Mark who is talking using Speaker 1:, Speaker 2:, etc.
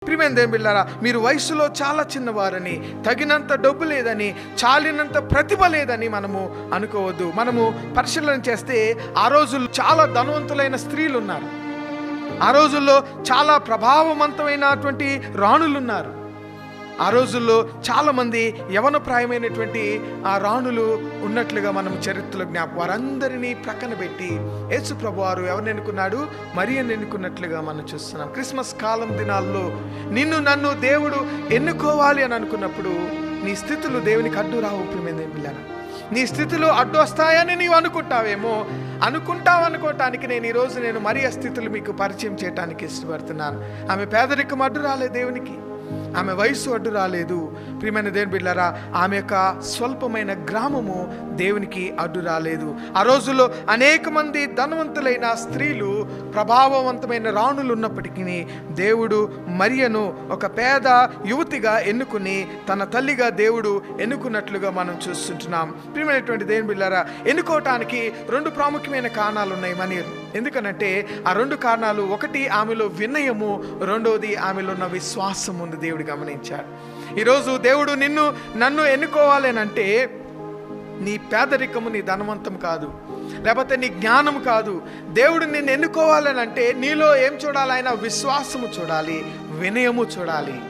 Speaker 1: ప్రియమైన దేవుని బిడ్డలారా, మీరు వయసులో చాలా చిన్నవారని, తగినంత డబ్బు లేదని, చాలినంత ప్రతిభ లేదని మనము అనుకోవద్దు. మనము పరిశీలన చేస్తే ఆ రోజుల్లో చాలా ధనవంతులైన స్త్రీలు ఉన్నారు. ఆ రోజుల్లో చాలా ప్రభావవంతమైనటువంటి రాణులు ఉన్నారు. ఆ రోజుల్లో చాలామంది యవనప్రాయమైనటువంటి ఆ రాణులు ఉన్నట్లుగా మనం చరిత్రలో వారందరినీ ప్రక్కన పెట్టి యేసు ప్రభువారు ఎవరిని ఎన్నుకున్నాడు? మరియను ఎన్నుకున్నట్లుగా మనం చూస్తున్నాం. క్రిస్మస్ కాలం దినాల్లో నిన్ను నన్ను దేవుడు ఎన్నుకోవాలి అని అనుకున్నప్పుడు నీ స్థితులు దేవునికి అడ్డు రావు. ప్రియమైన నీ స్థితిలో అడ్డు వస్తాయని నీవు అనుకుంటావేమో. అనుకోవటానికి నేను మరియ స్థితులు మీకు పరిచయం చేయడానికి ఇష్టపడుతున్నాను. ఆమె పేదరికం అడ్డు రాలేదు దేవునికి, ఆమె వయసు అడ్డు రాలేదు. ప్రియమైన దేవుని బిడ్డలారా, ఆమె యొక్క స్వల్పమైన గ్రామము దేవునికి అడ్డు రాలేదు. ఆ రోజుల్లో అనేక మంది ధనవంతులైన స్త్రీలు, ప్రభావవంతమైన రాణులు ఉన్నప్పటికీ దేవుడు మరియను ఒక పేద యువతిగా ఎన్నుకుని తన తల్లిగా దేవుడు ఎన్నుకున్నట్లుగా మనం చూస్తుంటున్నాం. ప్రియమైనటువంటి దేవుని బిడ్డలారా, ఎన్నుకోవటానికి రెండు ప్రాముఖ్యమైన కారణాలు ఉన్నాయి మనీరు. ఎందుకనంటే ఆ రెండు కారణాలు, ఒకటి ఆమెలో వినయము, రెండవది ఆమెలో ఉన్న విశ్వాసం ఉంది. దేవుడు గమనించాడు. ఈరోజు దేవుడు నిన్ను నన్ను ఎన్నుకోవాలి అని అంటే నీ పేదరికము, నీ ధనవంతం కాదు, లేకపోతే నీ జ్ఞానం కాదు. దేవుడు నిన్ను ఎన్నుకోవాలని అంటే నీలో ఏం చూడాలి? ఆయన విశ్వాసము చూడాలి, వినయము చూడాలి.